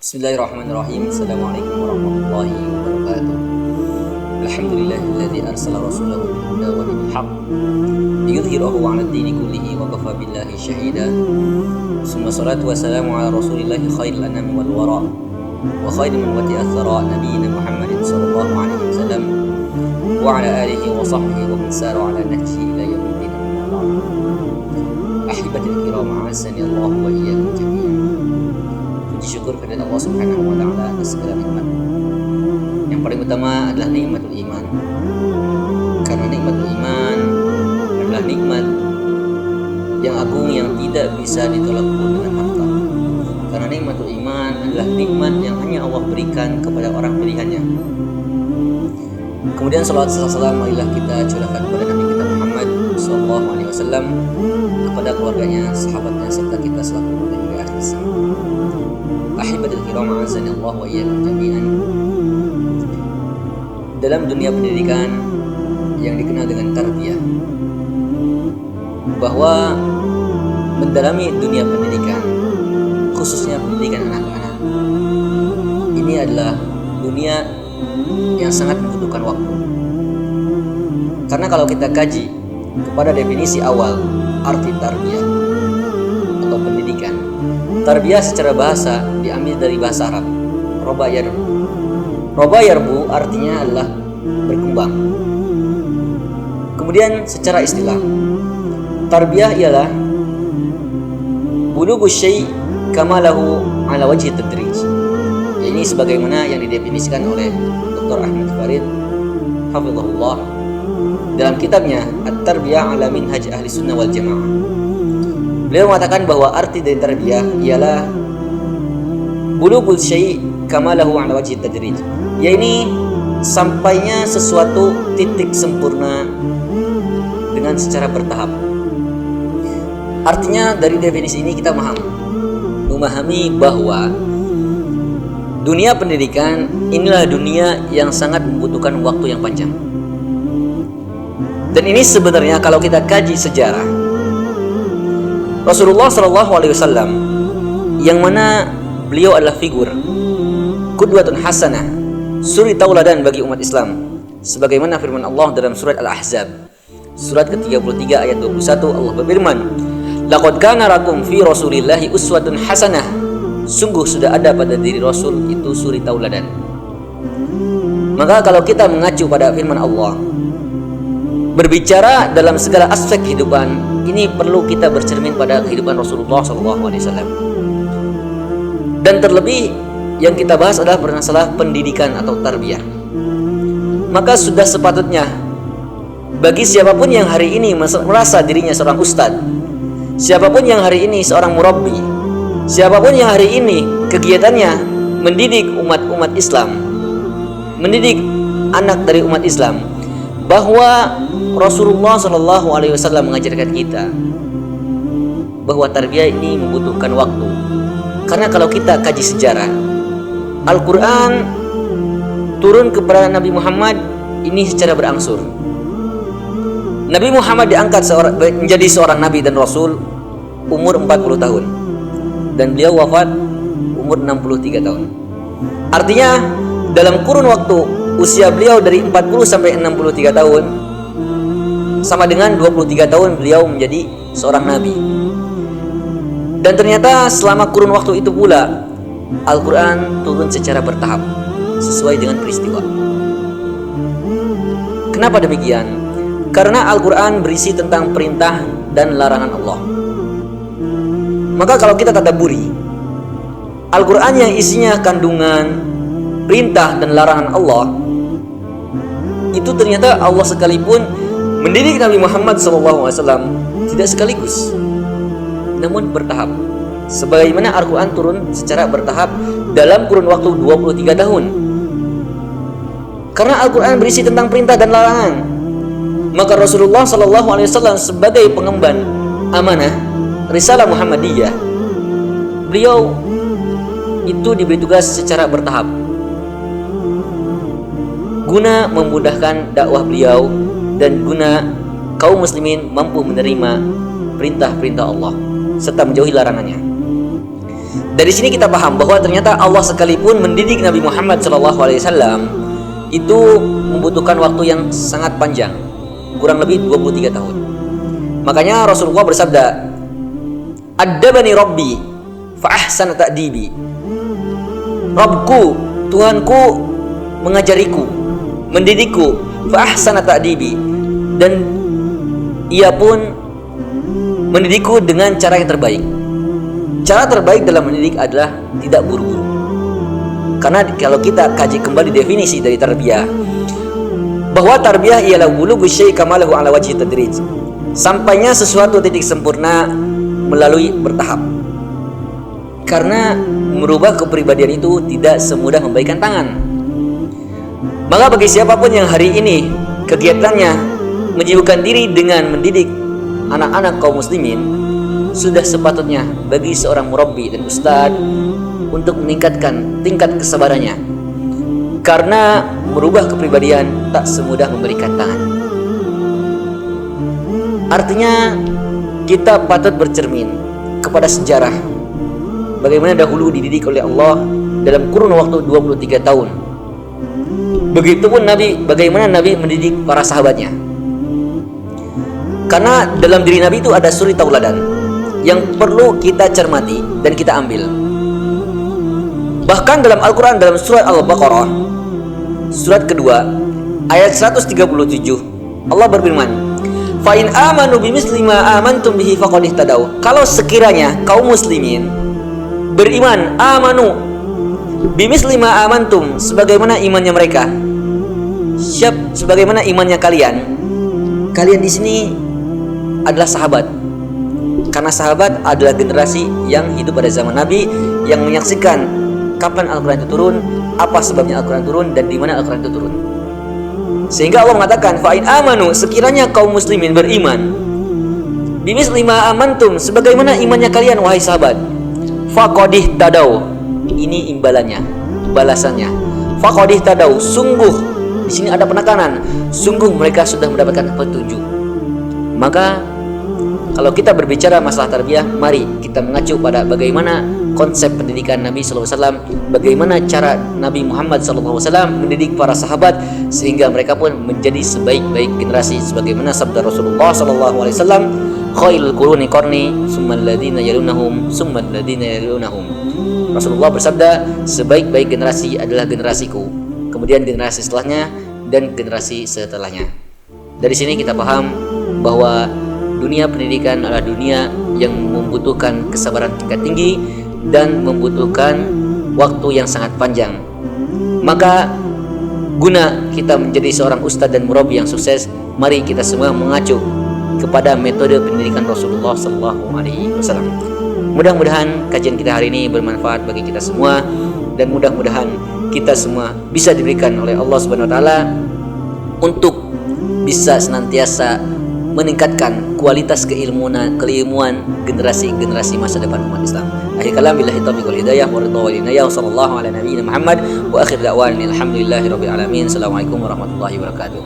Bismillahirrahmanirrahim. Assalamualaikum warahmatullahi wabarakatuh. Alhamdulillahilladzi arsala rasulahu bil huda wa dinil haqq liyudhhirahu 'ala ad-dini kullihi wa kafa billahi shahida. Summa salatu wassalamu ala rasulillahi khairil anami wal wara wa khairu man wati'a athara nabiyyina Muhammadin sallallahu alaihi wasallam wa ala alihi wa sahbihi wa man sara ala nahjihi ila yaumiddin. Ahibatil kiram, a'azzani Allah wa iyyakum jami'an. Puji syukur kepada Allah Subhanahu wa taala atas segala nikmat. Yang paling utama adalah nikmatul iman. Karena nikmatul iman adalah nikmat yang agung yang tidak bisa ditolak pun dengan harta. Karena nikmatul iman adalah nikmat yang hanya Allah berikan kepada orang pilihannya. Kemudian salawat serta salam marilah kita curahkan kepada Nabi kita Muhammad sallallahu alaihi wasallam, kepada keluarganya, sahabatnya serta kita selaku umat hingga akhir zaman. Ahibatul kiram, a'azzani Allah wa iyyakum jami'an. Dalam dunia pendidikan yang dikenal dengan tarbiyah, bahwa mendalami dunia pendidikan, khususnya pendidikan anak-anak, ini adalah dunia yang sangat membutuhkan waktu. Karena kalau kita kaji kepada definisi awal arti tarbiyah atau pendidikan, tarbiyah secara bahasa diambil dari bahasa Arab, roba yarbu. Roba yarbu artinya adalah berkembang. Kemudian secara istilah, tarbiyah ialah bulughus syai' kamalahu ala wajhi tadrij. Ini sebagaimana yang didefinisikan oleh Dr. Ahmad Farid hafizahullah dalam kitabnya At-Tarbiyah ala Minhaj Ahli Sunnah wal Jamaah. Beliau mengatakan bahwa arti dari tarbiyah ialah bulughul syai' kamalahu ala wajhi tadrij, yaitu sampainya sesuatu titik sempurna dengan secara bertahap. Artinya dari definisi ini kita memahami bahwa dunia pendidikan inilah dunia yang sangat membutuhkan waktu yang panjang. Dan ini sebenarnya kalau kita kaji sejarah, Rasulullah SAW yang mana beliau adalah figur qudwatun hasanah, suri tauladan bagi umat Islam, sebagaimana firman Allah dalam surat Al-Ahzab surat ke-33 ayat 21. Allah berfirman, laqad kana lakum fi rasulillahi uswatun hasanah, sungguh sudah ada pada diri Rasul itu suri tauladan. Maka kalau kita mengacu pada firman Allah, berbicara dalam segala aspek kehidupan, ini perlu kita bercermin pada kehidupan Rasulullah SAW. Dan terlebih yang kita bahas adalah masalah pendidikan atau tarbiyah. Maka sudah sepatutnya bagi siapapun yang hari ini merasa dirinya seorang ustadz, siapapun yang hari ini seorang murabbi, siapapun yang hari ini kegiatannya mendidik umat Islam, mendidik anak dari umat Islam, bahwa Rasulullah SAW mengajarkan kita bahwa tarbiyah ini membutuhkan waktu. Karena kalau kita kaji sejarah, Al-Quran turun kepada Nabi Muhammad ini secara berangsur. Nabi Muhammad diangkat menjadi seorang Nabi dan Rasul umur 40 tahun, dan beliau wafat umur 63 tahun. Artinya dalam kurun waktu usia beliau dari 40 sampai 63 tahun, sama dengan 23 tahun beliau menjadi seorang Nabi. Dan ternyata selama kurun waktu itu pula Al-Quran turun secara bertahap sesuai dengan peristiwa. Kenapa demikian? Karena Al-Quran berisi tentang perintah dan larangan Allah. Maka kalau kita tadabburi Al-Quran yang isinya kandungan perintah dan larangan Allah, itu ternyata Allah sekalipun mendidik Nabi Muhammad SAW tidak sekaligus, namun bertahap. Sebagaimana Al-Quran turun secara bertahap dalam kurun waktu 23 tahun. Karena Al-Quran berisi tentang perintah dan larangan, maka Rasulullah SAW sebagai pengemban amanah risalah Muhammadiyah, beliau itu diberi tugas secara bertahap guna memudahkan dakwah beliau dan guna kaum muslimin mampu menerima perintah-perintah Allah serta menjauhi larangannya. Dari sini kita paham bahwa ternyata Allah sekalipun mendidik Nabi Muhammad SAW itu membutuhkan waktu yang sangat panjang, kurang lebih 23 tahun. Makanya Rasulullah bersabda, "Addabani Rabbi fa ahsana ta'dibi." Rabbku, Tuhanku mengajariku, mendidikku, fa ahsana ta'dibi, dan ia pun mendidikku dengan cara yang terbaik. Cara terbaik dalam mendidik adalah tidak buru-buru. Karena kalau kita kaji kembali definisi dari tarbiyah, bahwa tarbiyah ialah bulughu syai' kamalahu ala wajhi tadrij. Sampainya sesuatu titik sempurna melalui bertahap. Karena merubah kepribadian itu tidak semudah membalikan tangan. Maka bagi siapapun yang hari ini kegiatannya menyibukkan diri dengan mendidik anak-anak kaum muslimin, sudah sepatutnya bagi seorang murabbi dan ustadz untuk meningkatkan tingkat kesabarannya, karena merubah kepribadian tak semudah memberikan tangan. Artinya kita patut bercermin kepada sejarah bagaimana dahulu dididik oleh Allah dalam kurun waktu 23 tahun. Begitupun bagaimana Nabi mendidik para sahabatnya. Karena dalam diri Nabi itu ada suri tauladan yang perlu kita cermati dan kita ambil. Bahkan dalam Al-Quran, dalam surat Al-Baqarah, surat kedua, ayat 137, Allah berfirman, "Fa in amanu bimisli ma amantum bihi faqad ihtadaw." Kalau sekiranya kaum muslimin beriman, amanu bimisli ma amantum, sebagaimana imannya mereka, sebagaimana imannya kalian. Kalian di sini adalah sahabat. Karena sahabat adalah generasi yang hidup pada zaman Nabi, yang menyaksikan kapan Al-Quran itu turun, apa sebabnya Al-Quran turun, dan di mana Al-Quran itu turun. Sehingga Allah mengatakan, "Fa in amanu," sekiranya kaum muslimin beriman, bimisli ma amantum, sebagaimana imannya kalian wahai sahabat, faqad ihtadaw, ini imbalannya, balasannya. Faqad ihtadaw, sungguh, di sini ada penekanan, sungguh mereka sudah mendapatkan petunjuk. Maka kalau kita berbicara masalah tarbiyah, mari kita mengacu pada bagaimana konsep pendidikan Nabi SAW, bagaimana cara Nabi Muhammad SAW mendidik para sahabat sehingga mereka pun menjadi sebaik-baik generasi, sebagaimana sabda Rasulullah SAW, "Khairul quruni qarni, tsummal ladzina yalunahum, tsummal ladzina yalunahum." Rasulullah bersabda, sebaik-baik generasi adalah generasiku, kemudian generasi setelahnya, dan generasi setelahnya. Dari sini kita paham bahwa dunia pendidikan adalah dunia yang membutuhkan kesabaran tingkat tinggi dan membutuhkan waktu yang sangat panjang. Maka guna kita menjadi seorang ustadz dan murabbi yang sukses, mari kita semua mengacu kepada metode pendidikan Rasulullah SAW. Mudah-mudahan kajian kita hari ini bermanfaat bagi kita semua, dan mudah-mudahan kita semua bisa diberikan oleh Allah Subhanahu wa taala untuk bisa senantiasa meningkatkan kualitas keilmuan generasi masa depan umat Islam. Akhir kalam, billahi taufiq wal hidayah wa ridha wal inayah, sallallahu ala nabiyyina Muhammad wa akhir da'wana alhamdulillahi rabbil alamin. Assalamualaikum warahmatullahi wabarakatuh.